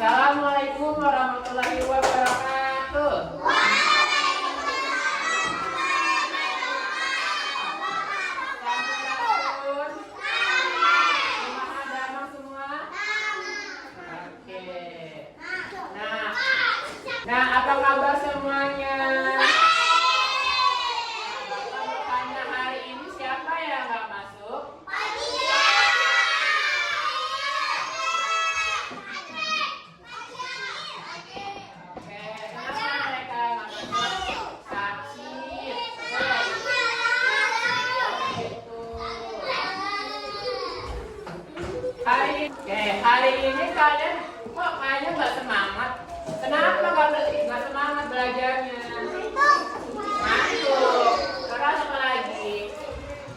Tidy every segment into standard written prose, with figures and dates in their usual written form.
Assalamualaikum warahmatullahi wabarakatuh. Nah, apa kabar semuanya? Bapak mau tanya hari ini siapa yang nggak masuk? Oke, kenapa mereka nggak masuk? Sakit. Hari ini kalian kok kayaknya nggak semangat? Kenapa nggak semangat belajarnya? Ngantuk. Terus apa lagi?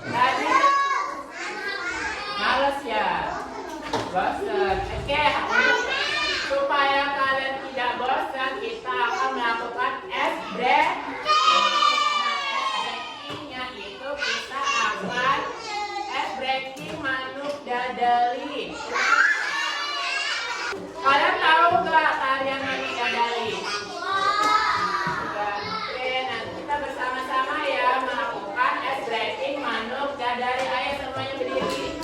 Tadi males ya? Bosan. Oke, supaya kalian tidak bosan, kita akan melakukan ice breaking. Nah, itu kita akan ice breaking manuk dadali. Kalian tahu nggak tarian manuk dadali? Oke, nanti kita bersama-sama ya melakukan ice breaking manuk dadali. Ayo semuanya berdiri.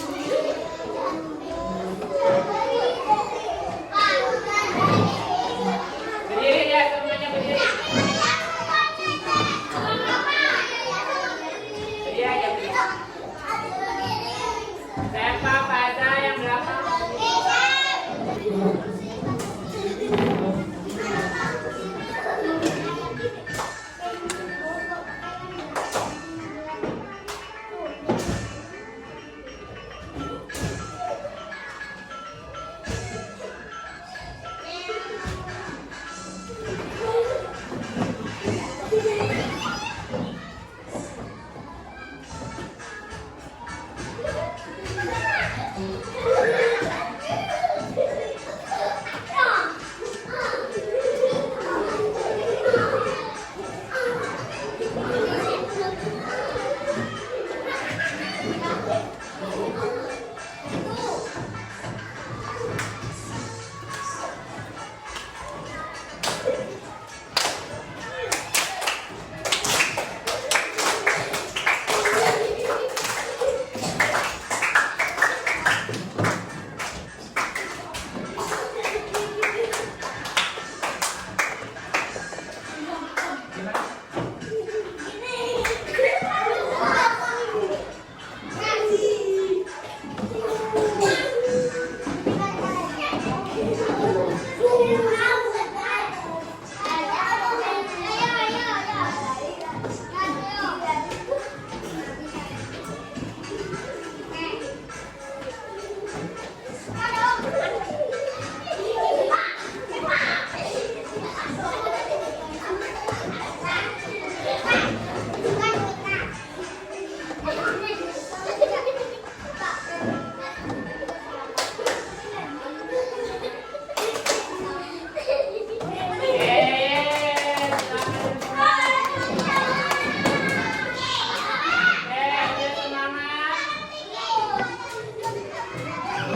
Berdiri ya, semuanya berdiri. Berdiri aja, berdiri. Siapa pada yang belakang?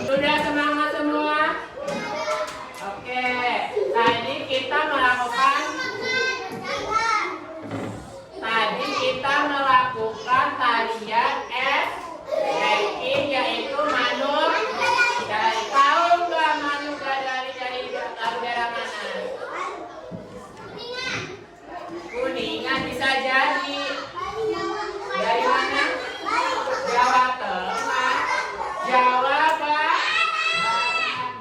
Sudah semangat semua? Oke, tadi kita melakukan tarian ice breaking, yaitu manuk dadali. Tahu nggak manuk dadali dari daerah mana? Kuningan bisa jadi. Dari mana? Jawa Tengah, Jawa Barat.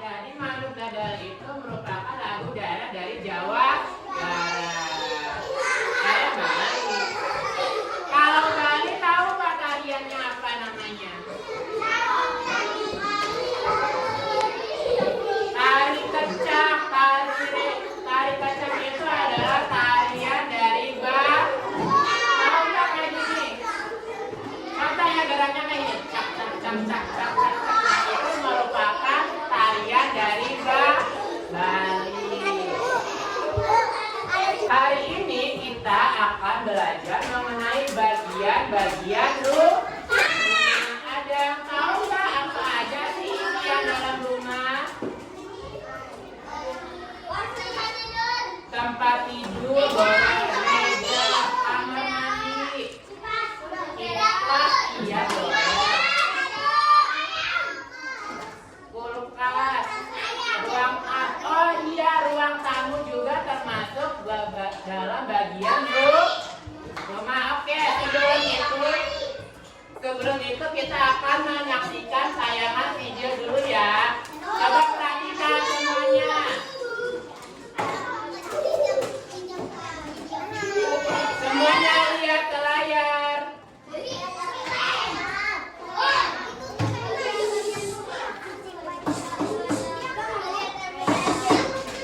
Jadi manuk dadali itu merupakan lagu daerah dari Jawa Barat. Saya Bali. Kalau Bali tahu nggak tariannya apa namanya? Tari kecak. Tari kecak itu adalah tarian dari Bali. Tahu nggak kayak gini? Katanya geraknya kayak gini. Cak cak cak cak cak cak. Nah, itu merupakan tarian dari Bali. Hari ini kita akan belajar mengenai bagian-bagian rumah. Ada yang tahu nggak apa aja sih yang dalam rumah? bagian rumah. Oke, sebelum itu kita akan menyaksikan tayangan video dulu ya. Coba perhatikan semuanya. Semuanya lihat ke layar.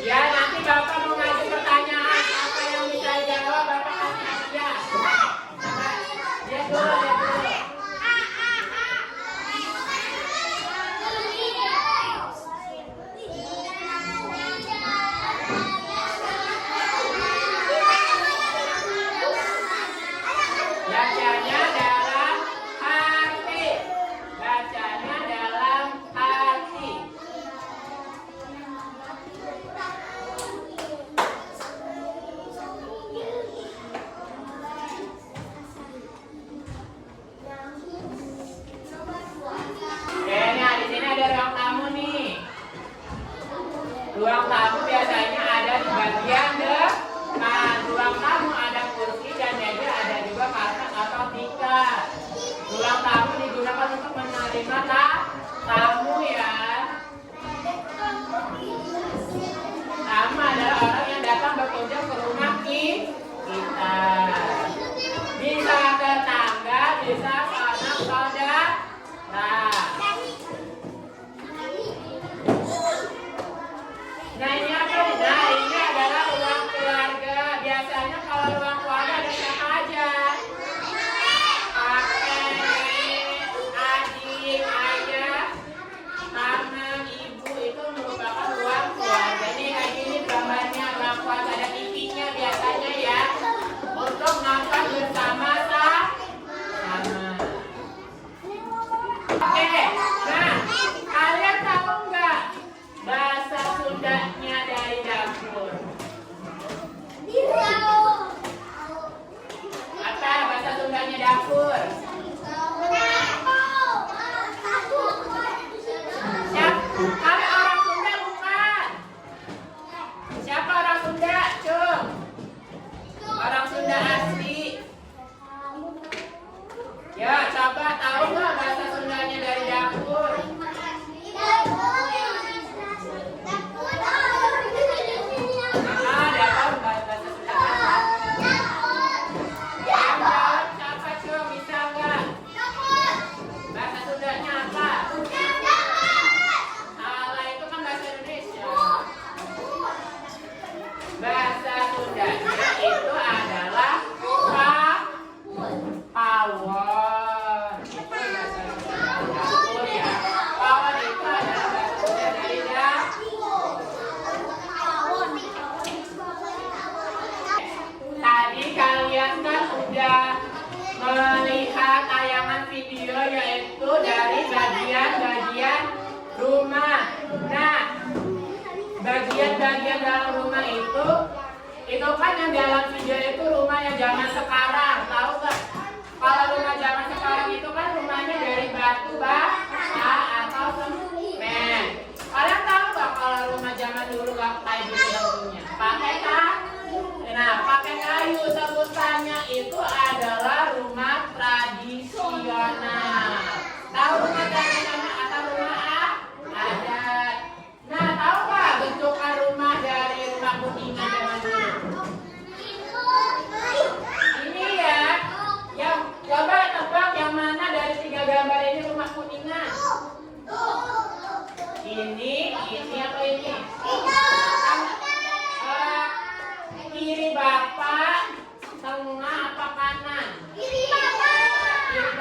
Ya, nanti Bapak mau ngasih pertanyaan. Apa yang bisa jawab, Bapak kasih dia. Lihat dulu. Bacanya dalam hati. Bacanya dalam hati. Oke, nah di sini ada ruang tamu nih. Ruang tamu biasanya ada di bagian depan. Ruang tamu ada kursi dan meja, ada juga karpet atau tikar. Ruang tamu digunakan untuk menerima tamu ya. Tamu adalah orang yang datang berkunjung ke rumah kita. Bisa tetangga, bisa anak saudara. Nah ini apa? Nah ini adalah ruang keluarga. Biasanya kalau ruang keluarga ada siapa aja? Kakek, adik, ayah, paman, ibu, itu merupakan ruang keluarga. Ini kayak gini gambarnya ruang keluarga, ada TV-nya biasanya ya, untuk nonton bersama-sama. Oke, nah kalian tahu nggak bahasa Sundanya dari dapur? Apa bahasa Sundanya dapur? Siapa orang Sunda bukan? Siapa orang Sunda? Cung. Orang Sunda asli. Ya, coba tahu nggak bahasa Sundanya dari dapur? Dapur bahasa Sunda apa? Yang jawab siapa Cung? Bisa nggak? Bahasa Sundanya apa? Salah, itu kan bahasa Indonesia. Bahasa Sundanya itu adalah pawon. Itu bahasa Sunda dapur ya. Pawon itu adalah bahasa Sunda dari dapur. Tadi kalian kan sudah melihat tayangan video yaitu dari bagian-bagian rumah. Nah, bagian-bagian dalam rumah itu kan yang dalam video itu rumah yang zaman sekarang. Tahu nggak? Kalau rumah zaman sekarang itu kan rumahnya dari batu bata atau semen. Kalian tahu nggak kalau rumah zaman dulu nggak kayak gitu bentuknya? Pakai kayu. Nah, pakai kayu sebutannya itu adalah rumah tradisional. Tahu rumah tradisional atau rumah adat? Nah, tahu nggak bentukan rumah dari rumah kuningan zaman dulu? Ini ya, yang coba tebak yang mana dari 3 gambar ini rumah kuningan? Ini apa ini? Kiri Bapak, tengah apa kanan? Kiri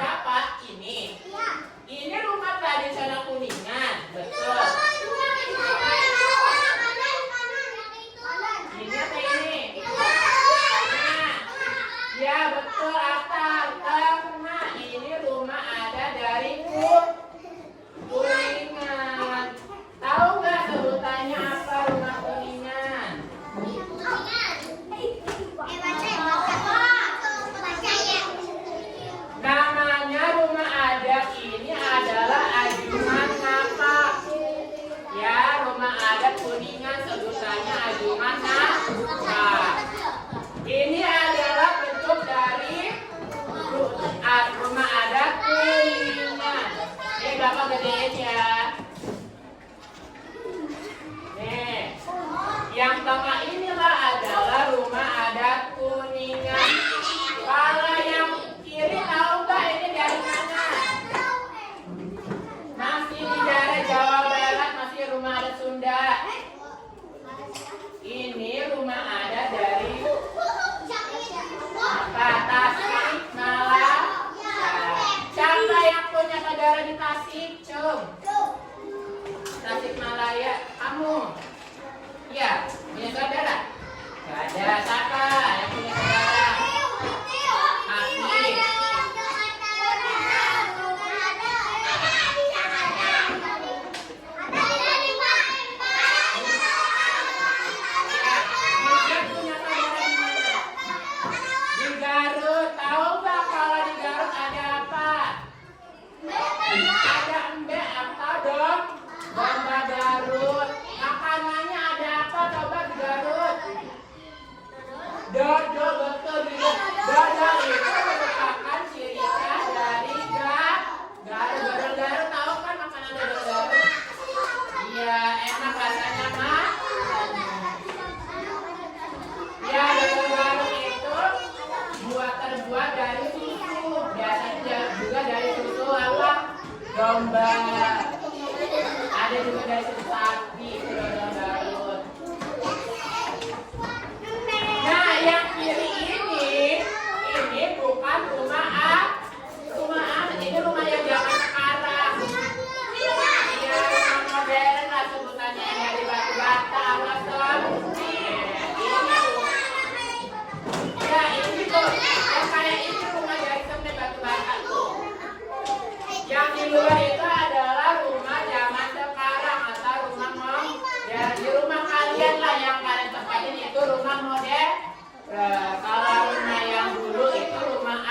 Bapak ini. Ini rumah tradisional kuningan, betul. Ini apa ini? Nah, ya betul atap tengah. Ini rumah ada dari kuningan. Tahu nggak sebutannya apa rumah kuningan? Namanya rumah adat ini adalah Ajuman Napak. Ya, rumah adat kuningan sebutannya Ajuman Napak. Ini Sunda. Ini rumah adat dari apa? Tasikmalaya. Siapa yang punya saudara di Tasik? Cung. Tasikmalaya. Kamu? Iya. Punya saudara? Gak ada. Siapa yang punya saudara? Aki. Dodol, betul gitu. Dodol itu merupakan ciri khas dari Garut. Dodol tahu kan makanan dodol Garut? Iya, enak rasanya mah. Ya, dodol Garut itu terbuat dari susu. Biasanya juga dari susu apa? Domba. Ada juga dari susu sapi, dodol Garut. Nah, yang kiri ini bukan rumah ini rumah yang zaman sekarang. Iya, rumah modern lah sebutannya yang dari batu bata, alasan. Ya, ini tuh, yang kayak ini rumah dari semen batu bata tuh. Yang di luar itu adalah rumah zaman sekarang atau rumah ya, di rumah kalian lah yang kalian tempatin itu rumah modern. Kalau rumah yang dulu itu rumah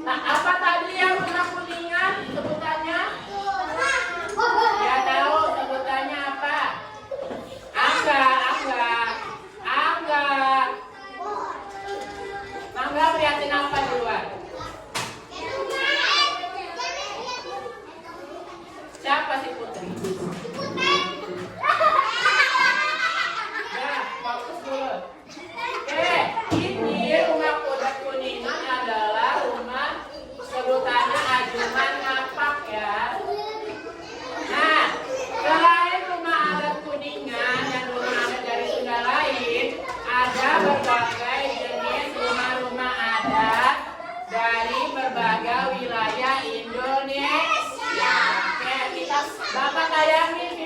Nah, apa tadi yang rumah kuningan sebutannya? Ya tahu sebutannya apa? Angga liatin apa di luar? Siapa si Putri? Ini rumah kuda kuningan adalah rumah sebutannya Ajuman Ngapak ya. Nah, selain rumah adat kuningan dan rumah adat dari Sunda lain, ada berbagai jenis rumah-rumah adat dari berbagai wilayah Indonesia. Oke, kita Bapak tayangin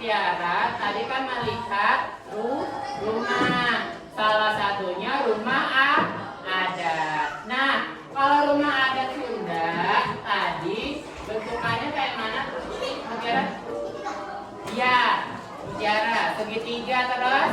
Mutiara tadi kan melihat rumah. Salah satunya rumah adat. Nah, kalau rumah adat Sunda tadi bentukannya kayak mana Mutiara? Ya, Mutiara segitiga terus